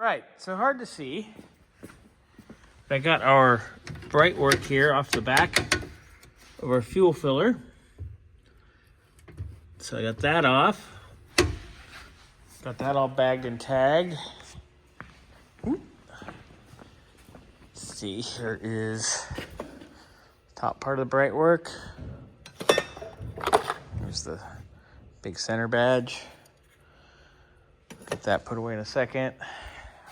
Right, so hard to see. I got our brightwork here off the back of our fuel filler. So I got that off. Got that all bagged and tagged. Let's see, here is top part of the brightwork. There's the big center badge. Get that put away in a second.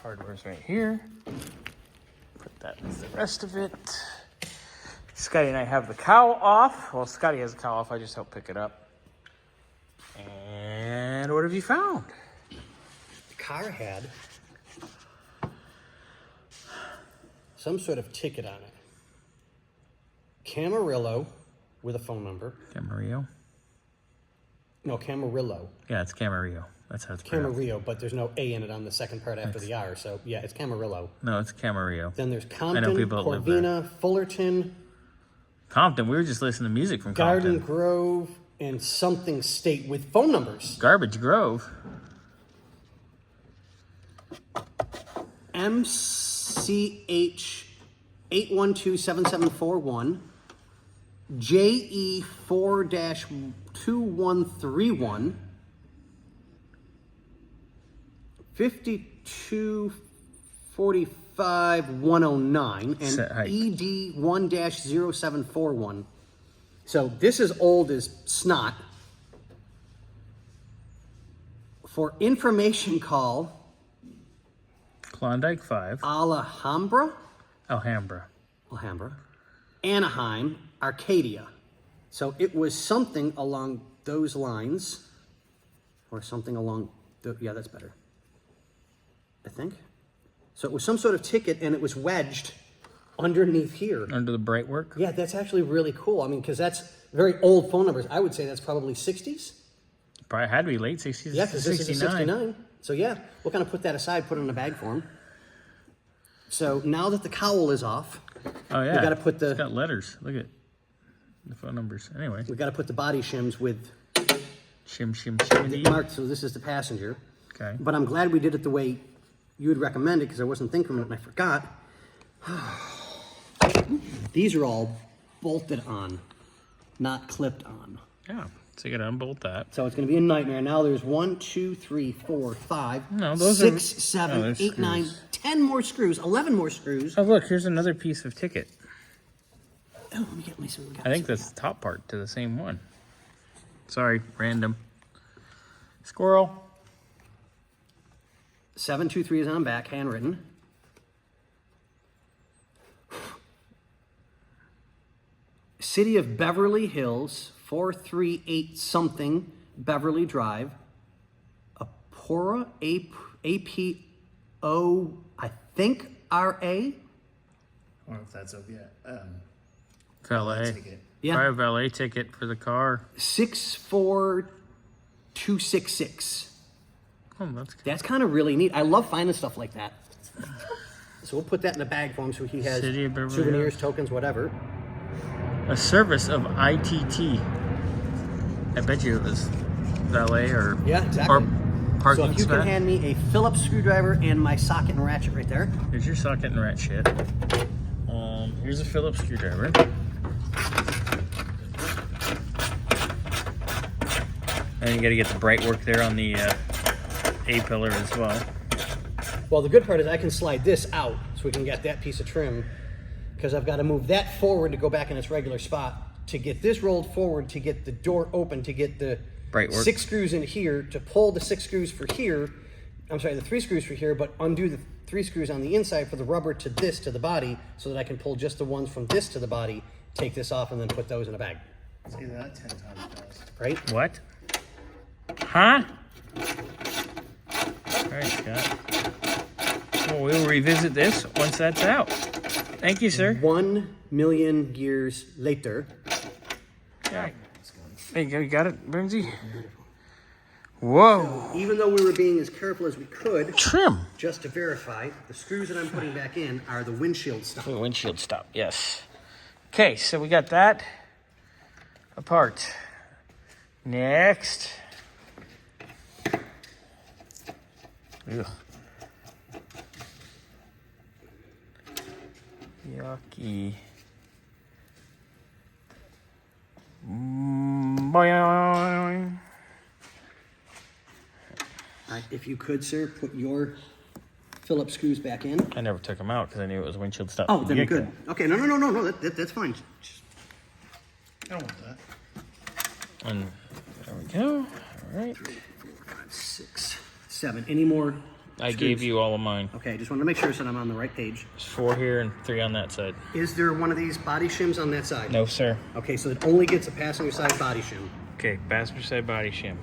Hardware's right here. Put that with the rest of it. Scotty and I have the cowl off. Well, Scotty has the cowl off. I just helped pick it up. And what have you found? The car had some sort of ticket on it. Camarillo with a phone number. Camarillo? No, Camarillo. Yeah, it's Camarillo. That's how it's pronounced. Camarillo, but there's no A in it on the second part after the R. So, yeah, it's Camarillo. No, it's Camarillo. Then there's Compton, I know people that live there. Corvina, Fullerton, Compton. We were just listening to music from Garden Compton. Grove, and something state with phone numbers. Garbage Grove. MCH 8127741, JE 4-2131, 5245109, and ED 1-0741. So this is old as snot. For information, call Klondike 5. Alhambra, Anaheim, Arcadia. So it was something along those lines, or something along the, yeah, that's better, I think. So it was some sort of ticket, and it was wedged underneath here. Under the brightwork? Yeah, that's actually really cool. I mean, because that's very old phone numbers. I would say that's probably 60s. Probably had to be late 60s. Yeah, because this is a 69. So yeah, we'll kind of put that aside, put it in a bag for him. So now that the cowl is off, oh yeah, we got to put the. It's got letters. Look at the phone numbers. Anyway, we got to put the body shims with. Shimmy. Marked. So this is the passenger. Okay. But I'm glad we did it the way you would recommend it, because I wasn't thinking of it and I forgot. These are all bolted on, not clipped on. Yeah. So you got to unbolt that. So it's going to be a nightmare. Now there's 1, 2, 3, 4, 5, No, those 6, are, 7, 8, 9, 10 more screws, 11 more screws. Oh, look, here's another piece of ticket. Oh, let me see what we got. I think that's the top part to the same one. Sorry, random. Squirrel. 723 is on back, handwritten. City of Beverly Hills, 438 something Beverly Drive. Apora, APO, I think RA. I don't know if that's up yet. Valet. Ticket. Yeah. Probably a valet ticket for the car. 64266. Oh, that's good. That's kind of really neat. I love finding stuff like that. So we'll put that in a bag for him so he has City of Beverly souvenirs, Hills. tokens, whatever. A service of ITT. I bet you it was valet or Yeah, exactly. or parking So if you spot. can hand me a Phillips screwdriver and my socket and ratchet right there. Here's your socket and rat shit. Here's a Phillips screwdriver. And you got to get the brightwork there on the A-pillar as well. Well, the good part is I can slide this out so we can get that piece of trim, because I've got to move that forward to go back in its regular spot, to get this rolled forward, to get the door open, to get the Brightwork. 6 screws in here, to pull the 6 screws for here. I'm sorry, the 3 screws for here, but undo the 3 screws on the inside for the rubber to this, to the body, so that I can pull just the ones from this to the body, take this off, and then put those in a bag. Say that 10 times fast. Right? What? Huh? All right, Scott. Well, we'll revisit this once that's out. Thank you, sir. 1 million years later. Yeah. There you go. You got it, Bernsey? Whoa. Even though we were being as careful as we could, Trim. just to verify, the screws that I'm putting back in are the windshield stuff. The windshield stop, yes. Okay, so we got that apart. Next. Ugh. Yucky. Boing. If you could, sir, put your Phillips screws back in. I never took them out because I knew it was windshield stuff. Oh, then good. Okay, no, that's fine. I don't want that. And there we go. All right. 3, 4, 5, 6, 7. Any more? I screws? gave you all of mine. Okay, just wanted to make sure that I'm on the right page. There's 4 here and 3 on that side. Is there one of these body shims on that side? No, sir. Okay, so it only gets a passenger side body shim. Okay, passenger side body shim.